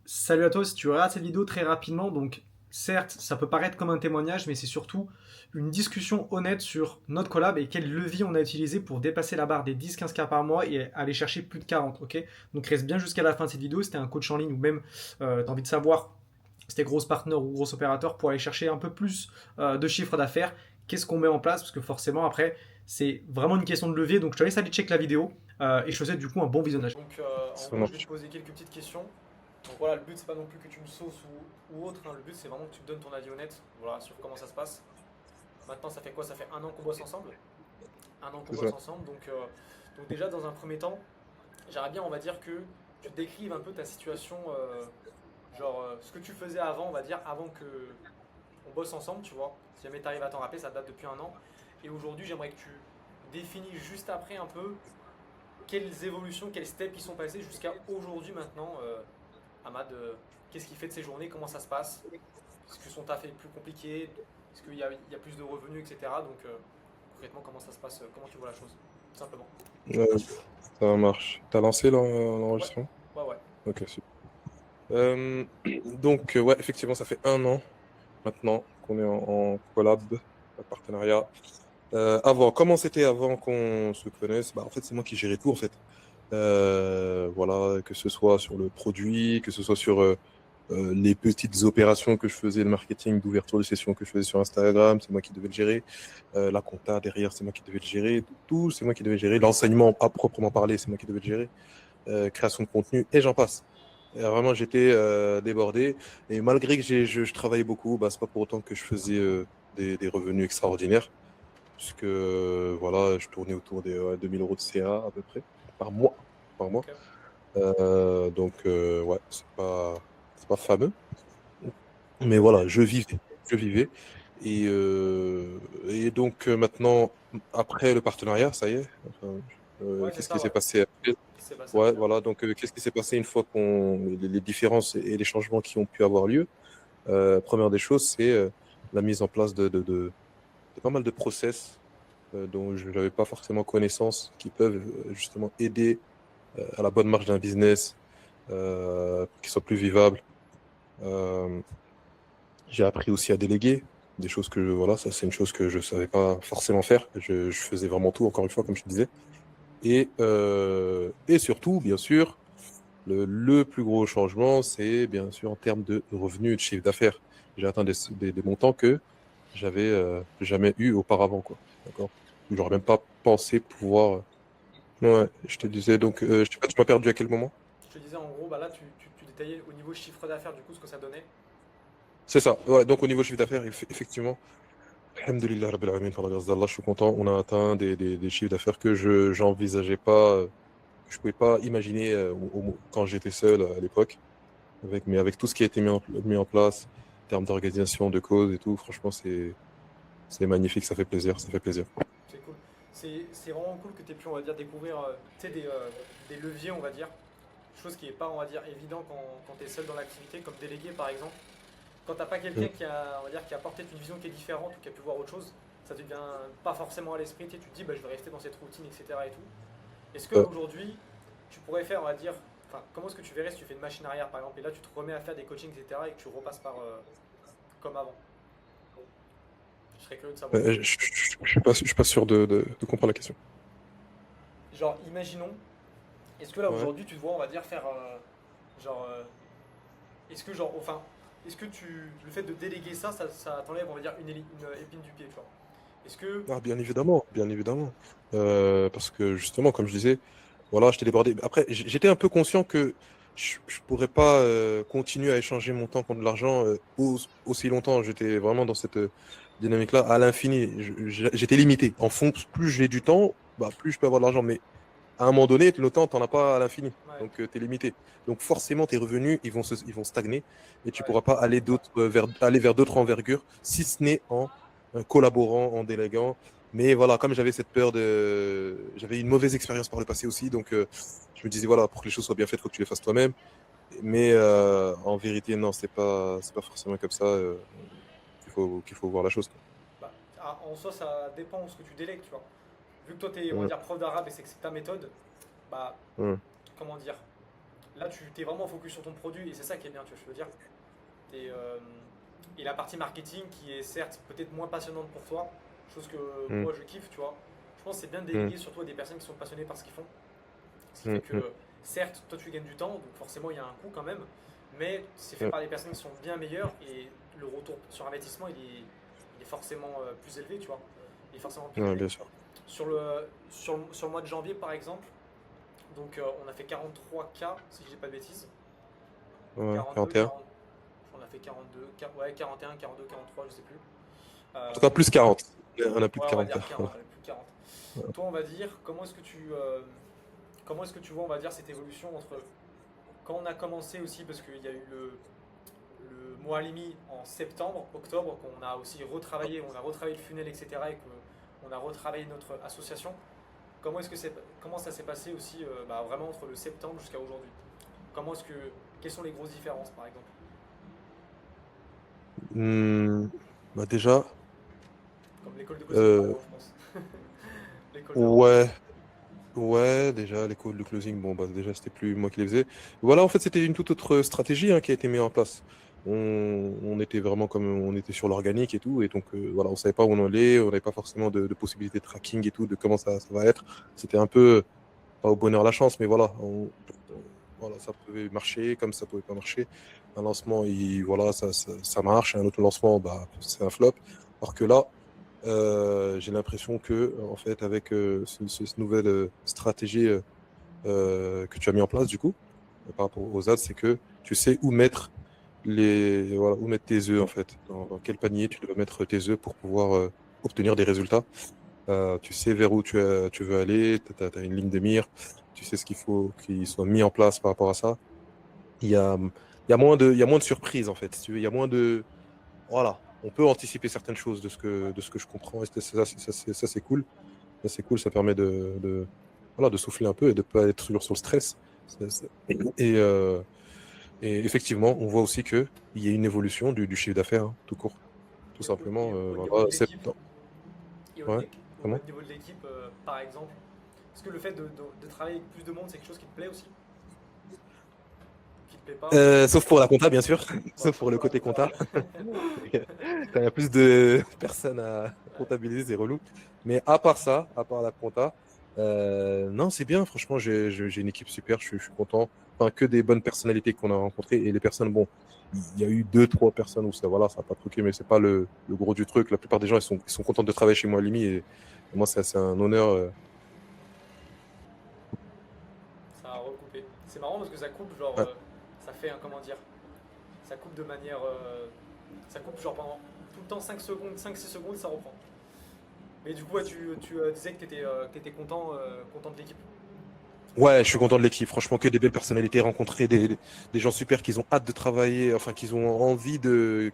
Salut à toi, si tu regardes cette vidéo très rapidement, donc certes, ça peut paraître comme un témoignage, mais c'est surtout une discussion honnête sur notre collab et quel levier on a utilisé pour dépasser la barre des 10-15K par mois et aller chercher plus de 40, ok? Donc reste bien jusqu'à la fin de cette vidéo, c'était un coach en ligne ou même tu as envie de savoir si t'es gros partenaire ou gros opérateur pour aller chercher un peu plus de chiffre d'affaires, qu'est-ce qu'on met en place? Parce que forcément après, c'est vraiment une question de levier, donc je te laisse aller check la vidéo et je te souhaite du coup un bon visionnage. Donc en Ça gros, je vais te marche. poser quelques petites questions. Donc voilà, le but c'est pas non plus que tu me sauces ou autre, hein. Le but c'est vraiment que tu me donnes ton avis honnête, voilà, sur comment ça se passe. Maintenant ça fait quoi? Ça fait un an qu'on bosse ensemble. Un an qu'on C'est bosse ça. ensemble, donc déjà dans un premier temps, j'aimerais bien on va dire que tu décrives un peu ta situation, ce que tu faisais avant, on va dire, avant que on bosse ensemble, tu vois. Si jamais tu arrives à t'en rappeler, ça date depuis un an. Et aujourd'hui j'aimerais que tu définis juste après un peu quelles évolutions, quels steps ils sont passés jusqu'à aujourd'hui maintenant, Ahmad, qu'est-ce qu'il fait de ses journées, comment ça se passe, est-ce que son taf est plus compliqué, est-ce qu'il y a plus de revenus, etc. Donc concrètement, comment ça se passe, comment tu vois la chose, tout simplement. Euh, Ça marche. T'as lancé Ouais, l'enregistrement? ouais, ouais. Ok, super. Ouais, effectivement, ça fait un an maintenant qu'on est en collab, en partenariat. Comment c'était avant qu'on se connaisse? Bah, en fait, c'est moi qui gérais tout, en fait. Voilà, que ce soit sur le produit, que ce soit sur les petites opérations que je faisais, le marketing d'ouverture de session que je faisais sur Instagram, c'est moi qui devais le gérer. La compta derrière, c'est moi qui devais le gérer. Tout, c'est moi qui devais le gérer. L'enseignement à proprement parler, c'est moi qui devais le gérer. Création de contenu, et j'en passe. Et vraiment, j'étais débordé. Et malgré que je travaillais beaucoup, bah, c'est pas pour autant que je faisais des revenus extraordinaires. Puisque voilà, je tournais autour des 2000 euros de CA à peu près, par mois. Par mois. Ok. Ouais, c'est pas fameux. Mais voilà, je vivais. Je vivais. Et donc maintenant, après le partenariat, ça y est. Enfin, Ouais, c'est qu'est-ce ça, qui ouais. s'est passé après? Qu'est-ce qui s'est passé Ouais, après, ouais. voilà. Donc, qu'est-ce qui s'est passé une fois les différences et les changements qui ont pu avoir lieu? Première des choses, c'est la mise en place de pas mal de process dont je n'avais pas forcément connaissance, qui peuvent justement aider à la bonne marche d'un business, pour qu'il soit plus vivable. Euh, j'ai appris aussi à déléguer des choses voilà, ça c'est une chose que je savais pas forcément faire. Je faisais vraiment tout, encore une fois, comme je te disais. Et surtout, bien sûr, le plus gros changement, c'est bien sûr en termes de revenus et de chiffre d'affaires. J'ai atteint des montants que j'avais jamais eu auparavant, quoi. D'accord? J'aurais même pas pensé pouvoir. Ouais, je te disais donc, je sais pas, tu m'as perdu à quel moment? Je te disais en gros, bah là, tu détaillais au niveau chiffre d'affaires, du coup, ce que ça donnait. C'est ça. Ouais, donc au niveau chiffre d'affaires, effectivement, alhamdoulilah rabbil alamin, par la grâce d'Allah, je suis content. On a atteint des chiffres d'affaires que je j'envisageais pas, que je pouvais pas imaginer quand j'étais seul à l'époque. Mais avec tout ce qui a été mis en place, en termes d'organisation, de cause et tout, franchement, c'est magnifique, ça fait plaisir, ça fait plaisir. C'est cool. C'est vraiment cool que tu aies pu, on va dire, découvrir tu sais, des leviers, on va dire. Chose qui n'est pas, on va dire, évident quand tu es seul dans l'activité, comme délégué par exemple. Quand t'as pas quelqu'un Mm. qui a, on va dire, qui a apporté une vision qui est différente ou qui a pu voir autre chose, ça te vient pas forcément à l'esprit, tu te dis bah, je vais rester dans cette routine, etc. Et tout. Est-ce Euh, qu'aujourd'hui, tu pourrais faire, on va dire, enfin, comment est-ce que tu verrais si tu fais une machine arrière par exemple, et là tu te remets à faire des coachings, etc. et que tu repasses par comme avant? Je serais curieux de savoir. je suis pas sûr de comprendre la question. Genre, imaginons, est-ce que là Ouais. aujourd'hui tu te vois, on va dire, faire genre, est-ce que genre, enfin, est-ce que le fait de déléguer ça t'enlève, on va dire, une épine du pied, tu vois? Est-ce que, Ah, bien évidemment, bien évidemment. Parce que justement, comme je disais, voilà, j'étais débordé. Après, j'étais un peu conscient que je pourrais pas continuer à échanger mon temps contre de l'argent aussi longtemps. J'étais vraiment dans cette dynamique-là à l'infini. J'étais limité. En fond, plus j'ai du temps, bah, plus je peux avoir de l'argent. Mais à un moment donné, le temps, t'en as pas à l'infini. ouais, Donc, tu es limité. Donc, forcément, tes revenus, ils vont stagner et tu ouais, pourras pas aller vers d'autres envergures, si ce n'est en collaborant, en déléguant. Mais voilà, comme j'avais une mauvaise expérience par le passé aussi. Donc, je me disais, voilà, pour que les choses soient bien faites, il faut que tu les fasses toi-même. Mais en vérité, non, c'est pas forcément comme ça qu'il faut voir la chose, quoi. bah, en soi, ça dépend de ce que tu délègues, tu vois. Vu que toi, t'es, on va Hum, dire, prof d'arabe et c'est que c'est ta méthode, bah, hum. comment dire? là, tu t'es vraiment focus sur ton produit et c'est ça qui est bien, tu vois, je veux dire. Et, euh, et la partie marketing qui est certes peut-être moins passionnante pour toi, chose que Mm, moi je kiffe, tu vois. Je pense que c'est bien de mm, déléguer surtout à des personnes qui sont passionnées par ce qu'ils font. Ce qui mm, fait mm, que, certes, toi tu gagnes du temps, donc forcément il y a un coût quand même, mais c'est fait mm. par des personnes qui sont bien meilleures et le retour sur investissement il est forcément plus élevé, tu vois. Il est forcément plus Ouais, élevé. bien sûr. Sur le mois de janvier par exemple, donc on a fait 43K si je dis pas de bêtises. Ouais, 42, 41. 40, on a fait 42, ouais, 41, 42, 43, je sais plus. En tout cas, plus 40. On a plus de Ouais, on va 40 dire cas. 40, ouais, plus de 40. Toi, on va dire, comment est-ce que tu vois, on va dire, cette évolution entre quand on a commencé aussi, parce qu'il y a eu le mois Alimi en septembre, octobre, qu'on a aussi retravaillé, on a retravaillé le funnel, etc., et qu'on a retravaillé notre association. Comment ça s'est passé aussi, bah, vraiment entre le septembre jusqu'à aujourd'hui? Quelles sont les grosses différences, par exemple? Hmm, Bah déjà, Comme l'école de closing, par euh, exemple, je pense. L'école de vente. ouais, ouais, déjà, les calls de closing, bon, bah déjà, c'était plus moi qui les faisais. Voilà, en fait, c'était une toute autre stratégie hein, qui a été mise en place. On était vraiment comme on était sur l'organique et tout, et donc voilà, on savait pas où on allait, on n'avait pas forcément de possibilité de tracking et tout, de comment ça va être. C'était un peu pas au bonheur la chance, mais voilà, voilà, ça pouvait marcher comme ça pouvait pas marcher. Un lancement, voilà, ça marche, un autre lancement, bah, c'est un flop. Alors que là, j'ai l'impression que, en fait, avec cette nouvelle stratégie que tu as mis en place, du coup, par rapport aux ads, c'est que tu sais où mettre voilà, où mettre tes œufs, en fait, dans quel panier tu dois mettre tes œufs pour pouvoir obtenir des résultats. Tu sais vers où tu veux aller, tu as une ligne de mire, tu sais ce qu'il faut qu'il soit mis en place par rapport à ça. Il y a moins de surprises, en fait, si tu veux. Il y a moins de. Voilà, on peut anticiper certaines choses de ce que je comprends. Et ça, c'est cool. Ça, c'est cool, ça permet voilà, de souffler un peu et de ne pas être toujours sur le stress. Et, et effectivement, on voit aussi qu'il y a une évolution du chiffre d'affaires, hein, tout court. Tout simplement, Au niveau voilà, de l'équipe, septembre. et Ouais, au comment? niveau de l'équipe, par exemple, est-ce que le fait de travailler avec plus de monde, c'est quelque chose qui te plaît aussi? Qui te plaît pas? Sauf pour la compta, bien sûr. Bon, Sauf sauf pour le pour la côté compta, compta. ouais. Quand il y a plus de personnes à Ouais. comptabiliser, c'est relou. Mais à part ça, à part la compta, non, c'est bien. Franchement, j'ai une équipe super. Je suis content. Enfin, que des bonnes personnalités qu'on a rencontrées. Et les personnes, bon, il y a eu deux, trois personnes où ça, voilà, ça n'a pas truqué, mais c'est pas le gros du truc. La plupart des gens, ils sont contents de travailler chez moi, Limi. Et moi, c'est un honneur. Ça a recoupé. C'est marrant parce que ça coupe, genre, Ouais. ça fait un, comment dire, ça coupe de manière, ça coupe genre pendant tout le temps 5 secondes, 5-6 secondes, ça reprend. Mais du coup, ouais, tu disais que t'étais content de l'équipe. Ouais, je suis Genre, content de l'équipe. Franchement, que des belles personnalités, rencontrer des gens super qui ont hâte de travailler, enfin, qui ont envie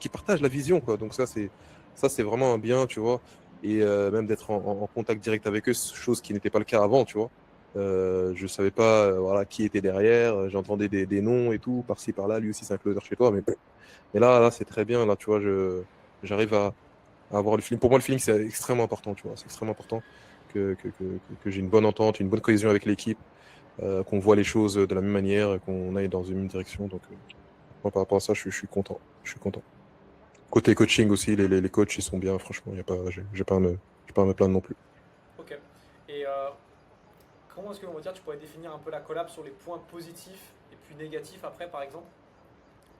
qui partagent la vision, quoi. Donc ça, c'est vraiment un bien, tu vois. Et même d'être en contact direct avec eux, chose qui n'était pas le cas avant, tu vois. Je savais pas, voilà, qui était derrière. J'entendais des noms et tout, par-ci, par-là. Lui aussi, c'est un closer chez toi, mais là, c'est très bien. Là, tu vois, j'arrive à avoir le feeling. Pour moi, le feeling, c'est extrêmement important, tu vois. C'est extrêmement important que j'ai une bonne entente, une bonne cohésion avec l'équipe qu'on voit les choses de la même manière, qu'on aille dans une même direction. Donc, moi, par rapport à ça, je suis content. Je suis content. Côté coaching aussi, les coachs, ils sont bien. Franchement, y a pas, j'ai pas à me plaindre non plus. ok. Et comment est-ce que on va dire, tu pourrais définir un peu la collab sur les points positifs et puis négatifs après, par exemple?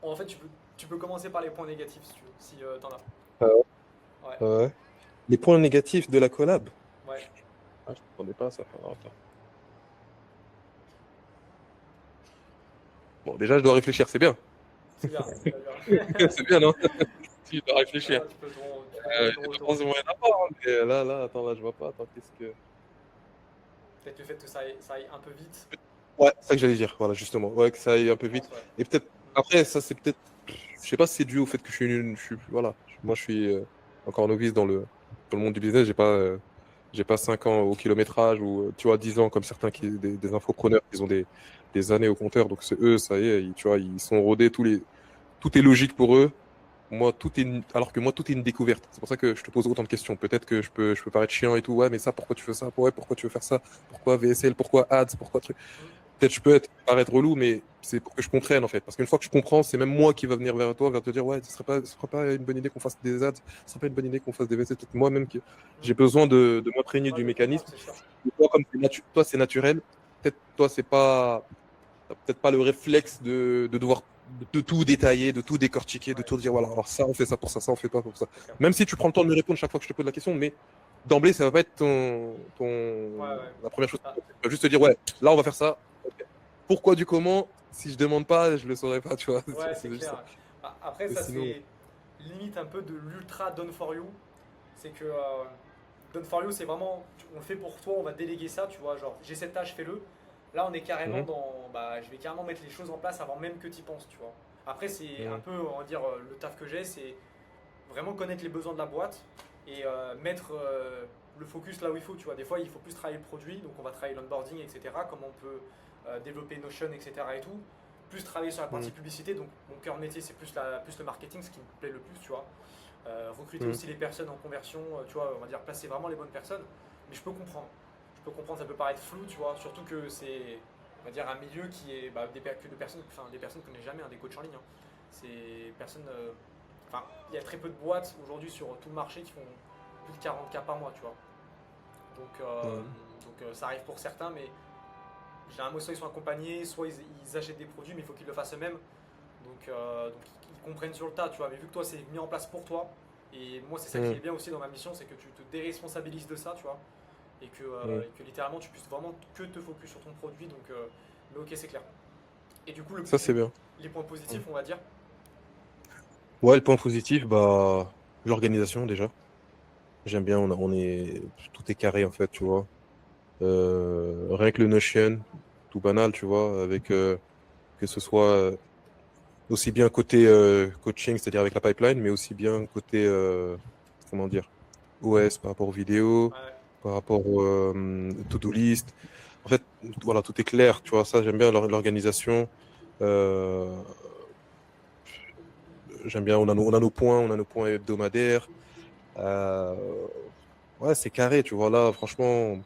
En fait, tu peux commencer par les points négatifs si tu veux, si t'en as. Ah ouais. Ouais, Ouais. Les points négatifs de la collab. ouais, Ah, je ne m'attendais pas à ça. Alors, attends. Bon, déjà, je dois réfléchir, c'est bien. c'est bien, c'est déjà bien. C'est bien, non? Si, je dois réfléchir. Ah, tu peux te donner ton Je retour. pense qu'il y en a pas, hein, mais là, attends, là, je vois pas. Attends, qu'est-ce que. Peut-être le fait que ça aille un peu vite, Ouais, c'est ça que j'allais dire, voilà, justement. Ouais, que ça aille un peu je vite. pense, ouais. Et peut-être, après, ça, c'est peut-être, je sais pas si c'est dû au fait que voilà, moi, je suis encore novice dans le monde du business. J'ai pas 5 ans au kilométrage ou, tu vois, 10 ans comme certains des infopreneurs qui ont des années au compteur. Donc, c'est eux, ça y est, tu vois, ils sont rodés, tout est logique pour eux. Alors que moi, tout est une découverte. C'est pour ça que je te pose autant de questions. Peut-être que je peux paraître chiant et tout. Ouais, mais ça, pourquoi tu fais ça? Ouais, pourquoi tu veux faire ça? Pourquoi VSL? Pourquoi ads? Pourquoi truc? Hmm. peut-être je peux paraître relou, mais c'est pour que je comprenne en fait. Parce qu'une fois que je comprends, c'est même moi qui va venir vers toi, vers te dire ouais, ce serait pas une bonne idée qu'on fasse des ads, ce serait pas une bonne idée qu'on fasse des VC. C'est peut-être moi-même qui j'ai besoin de m'imprégner Ouais, du de comprendre, mécanisme. c'est sûr. Et toi, comme toi, c'est naturel. Peut-être toi, c'est pas, t'as peut-être pas le réflexe de devoir de tout détailler, de tout décortiquer, de Ouais, tout dire voilà, alors ça on fait ça pour ça, ça on fait pas pour ça. c'est clair. Même si tu prends le temps de me répondre chaque fois que je te pose la question, mais d'emblée, ça va pas être Ouais, ouais. la première chose. Ah, Tu vas juste te dire ouais, là on va faire ça. Ok. Pourquoi du comment? Si je demande pas, je le saurais pas, tu vois. ouais, c'est C'est juste ça. clair. Ah, après, Et ça, sinon, c'est limite un peu de l'ultra done for you. C'est que done for you, c'est vraiment, on le fait pour toi, on va déléguer ça, tu vois. Genre, j'ai cette tâche, fais-le. Là, on est carrément mhm, dans. Bah, je vais carrément mettre les choses en place avant même que tu y penses, tu vois. Après, c'est un mhm, peu, on va dire, le taf que j'ai, c'est vraiment connaître les besoins de la boîte et mettre le focus là où il faut. Tu vois, des fois, il faut plus travailler le produit, donc on va travailler l'onboarding, etc. Comment on peut développer Notion, etc. et tout. Plus travailler sur la partie mhm, publicité, donc mon cœur de métier, c'est plus le marketing, ce qui me plaît le plus, tu vois. Recruter mhm. aussi les personnes en conversion, tu vois, on va dire placer vraiment les bonnes personnes. Mais je peux comprendre. Je peux comprendre, ça peut paraître flou, tu vois, surtout que c'est, on va dire, un milieu qui est que de personnes, enfin des personnes qu'on n'est jamais, hein, des coachs en ligne. Hein. C'est personnes, enfin, il y a très peu de boîtes aujourd'hui sur tout le marché qui font plus de 40K par mois, tu vois. Donc, Mhm. ça arrive pour certains, mais généralement soit ils sont accompagnés, soit ils achètent des produits, mais il faut qu'ils le fassent eux-mêmes. Donc ils comprennent sur le tas, tu vois. Mais vu que toi, c'est mis en place pour toi, et moi, c'est ça qui est Mhm. bien aussi dans ma mission, c'est que tu te déresponsabilises de ça, tu vois. Mhm. Et que littéralement, tu puisses vraiment que te focus sur ton produit. Donc, mais ok, c'est clair. Et du coup, Ça c'est bien. les points positifs, Mhm. on va dire. Ouais, le point positif, bah l'organisation déjà. J'aime bien, on est tout est carré en fait, tu vois. Rien que le Notion, tout banal, tu vois, avec que ce soit aussi bien côté coaching, c'est-à-dire avec la pipeline, mais aussi bien côté, comment dire, OS par rapport aux vidéos, Ouais, par rapport au to-do list. En fait, voilà, tout est clair, tu vois, ça, j'aime bien l'organisation. Euh, J'aime bien, on a nos points hebdomadaires. Euh, ouais, c'est carré, tu vois, là, franchement,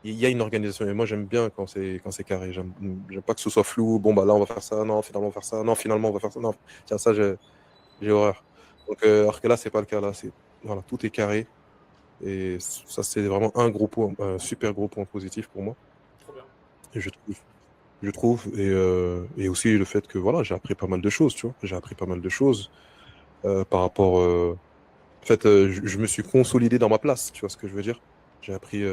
il y a une organisation. Et moi, j'aime bien quand c'est carré. J'aime pas que ce soit flou. Bon, bah là, on va faire ça. Non, finalement, on va faire ça. Non, finalement, on va faire ça. Non, tiens, ça, j'ai horreur. Donc, alors que là, c'est pas le cas. Là, voilà, tout est carré. Et ça, c'est vraiment un gros point, un super gros point positif pour moi. trop bien. Et je trouve. Et aussi le fait que, voilà, j'ai appris pas mal de choses, tu vois. J'ai appris pas mal de choses par rapport. En fait, je me suis consolidé dans ma place, tu vois ce que je veux dire. J'ai appris.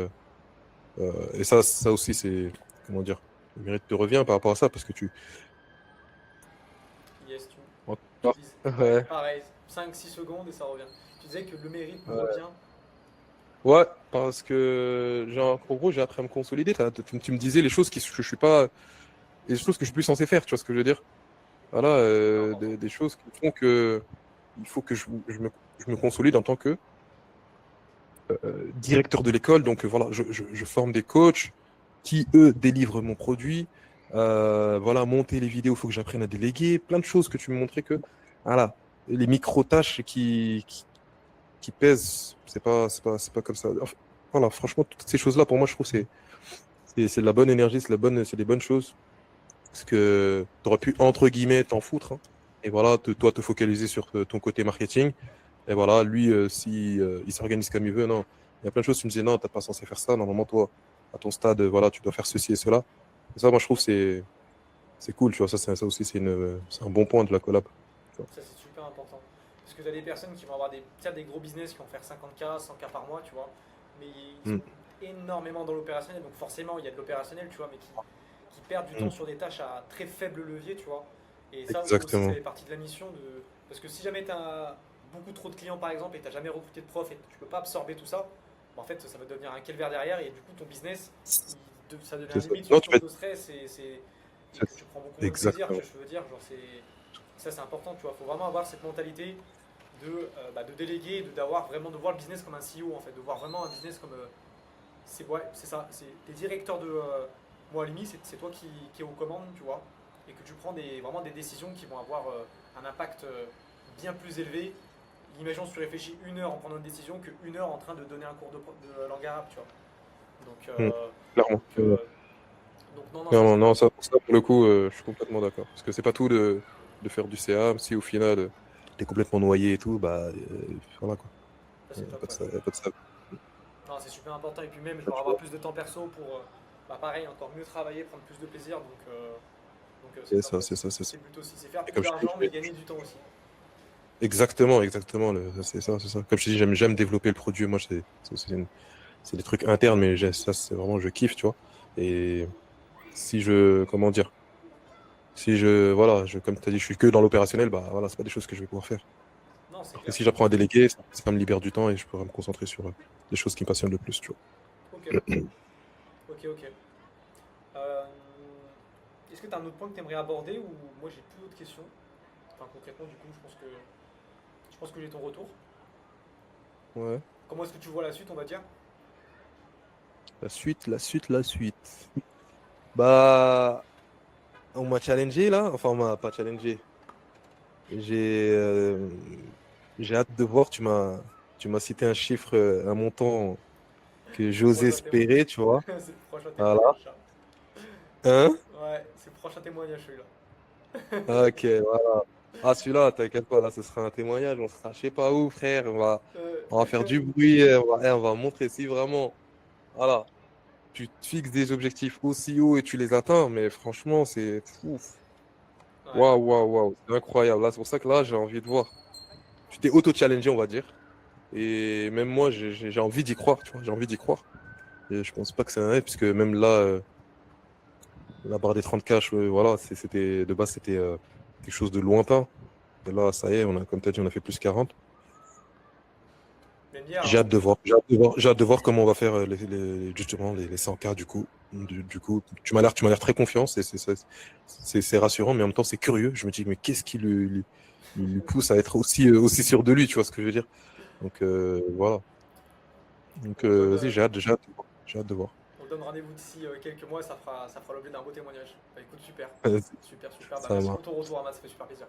Et ça aussi, c'est, comment dire, le mérite te revient par rapport à ça, parce que Yes, tu encore. dis, ouais, Ouais, pareil, 5-6 secondes et ça revient. Tu disais que le mérite me ouais. revient. Ouais, parce que, genre, en gros, j'ai appris à me consolider. Tu me disais les choses que je suis pas, les choses que je suis plus censé faire, tu vois ce que je veux dire? Voilà, Super important. des choses qui font que il faut que je me consolide en tant que directeur de l'école. Donc, voilà, je forme des coachs qui, eux, délivrent mon produit. Voilà, monter les vidéos, il faut que j'apprenne à déléguer. Plein de choses que tu me montrais que, voilà, les micro-tâches qui pèsent, c'est pas comme ça. Enfin, voilà, franchement, toutes ces choses-là, pour moi, je trouve c'est de la bonne énergie, c'est des bonnes choses. Parce que tu aurais pu, entre guillemets, t'en foutre. Hein. Et voilà, toi, te focaliser sur ton côté marketing. Et voilà, lui, si il s'organise comme il veut, non. Il y a plein de choses, tu me disais, non, t'es pas censé faire ça. Normalement, toi, à ton stade, voilà, tu dois faire ceci et cela. Et ça, moi, je trouve, c'est cool, tu vois. Ça aussi, c'est un bon point de la collab. Tu vois. Ça, c'est super important. Parce que tu as des personnes qui vont avoir des gros business qui vont faire 50K, 100K par mois, tu vois. Mais ils Mm, sont énormément dans l'opérationnel. Donc forcément, il y a de l'opérationnel, tu vois, mais qui perdent du temps mm. sur des tâches à très faible levier, tu vois. Et ça aussi, ça Exactement. fait partie de la mission. Parce que si jamais tu as beaucoup trop de clients, par exemple, et tu n'as jamais recruté de prof et que tu peux pas absorber tout ça, bah, en fait, ça va devenir un calvaire derrière. Et du coup, ton business, ça devient C'est ça. limite une Non, tu source vas de stress et que c'est- tu prends beaucoup moins de plaisir, tu exactement. vois, je veux dire. Genre, ça, c'est important, tu vois. Il faut vraiment avoir cette mentalité de déléguer, d'avoir vraiment de voir le business comme un CEO, en fait, de voir vraiment un business comme. C'est ça, c'est des directeurs de. Moi, à la limite, c'est toi qui es aux commandes, tu vois, et que tu prends vraiment des décisions qui vont avoir un impact bien plus élevé. Imaginons si tu réfléchis 1 heure en prenant une décision que 1 heure en train de donner un cours de langue arabe, tu vois. Donc, Mm. Clairement. donc, Ouais. Donc non, non, ça Non, c'est non, ça, pour le coup, je suis complètement d'accord. Parce que c'est pas tout de faire du CA, si au final, t'es complètement noyé et tout, bah, voilà quoi. ça, Y c'est a top, pas de ouais. ça, y a pas de ça. Non, c'est super important. Et puis même, Tu genre avoir vois. plus de temps perso pour, bah, pareil, encore mieux travailler, prendre plus de plaisir. Donc c'est C'est top, ça, ouais. c'est ça, c'est ça. C'est plutôt aussi. C'est faire Et plus comme je te dis, d'argent, mais gagner du temps aussi. exactement, exactement, c'est ça, c'est ça. Comme je te dis, j'aime développer le produit. Moi, c'est des trucs internes, mais ça, c'est vraiment, je kiffe, tu vois. Et si je, comment dire, si je, voilà, comme tu as dit, je suis que dans l'opérationnel, bah voilà, c'est pas des choses que je vais pouvoir faire. Non, c'est Alors que clair. si j'apprends à déléguer, ça me libère du temps et je pourrais me concentrer sur les choses qui me passionnent le plus, tu Ok, vois. ok, ok. Euh, Est-ce que tu as un autre point que tu aimerais aborder ou moi j'ai plus d'autres questions? Enfin, concrètement, du coup, je pense que j'ai ton retour. Ouais. Comment est-ce que tu vois la suite, on va dire? La suite, la suite, la suite. Bah, on m'a challengé là, enfin on m'a pas challengé. J'ai euh, j'ai hâte de voir, tu m'as cité un chiffre, un montant que C'est j'ose proche d'un témoignage. espérer, tu vois. C'est proche d'un Voilà. témoignage, ça. Hein? Ouais, c'est proche un témoignage celui-là. Ok, voilà. Ah, celui-là, t'inquiète pas, là, ce sera un témoignage, on sera je sais pas où, frère, on va faire du bruit, on va montrer si vraiment, voilà, tu te fixes des objectifs aussi hauts et tu les atteins, mais franchement, c'est ouf. Ouais. Waouh, waouh, waouh, c'est incroyable. Là, c'est pour ça que là, j'ai envie de voir. Tu t'es auto-challengé, on va dire. Et même moi, j'ai envie d'y croire, tu vois, j'ai envie d'y croire. Et je pense pas que c'est un rêve, puisque même là, la barre des 30K, voilà, de base, c'était quelque chose de lointain. Et là, ça y est, comme tu as dit, on a fait plus 40. Même hier, J'ai hein. hâte de voir. J'ai hâte de voir comment on va faire justement les 100K du coup. Du coup, tu m'as l'air très confiant, c'est rassurant, mais en même temps c'est curieux. Je me dis, mais qu'est-ce qui lui pousse à être aussi sûr de lui, tu vois ce que je veux dire? Donc voilà. Donc On donne, vas-y, j'ai hâte de voir. J'ai hâte de voir. on donne rendez-vous d'ici quelques mois, ça fera l'objet d'un beau témoignage. Bah écoute, super. Vas-y, Super, super. Bah ça merci marche. pour ton retour, Ahmad, ça fait super plaisir.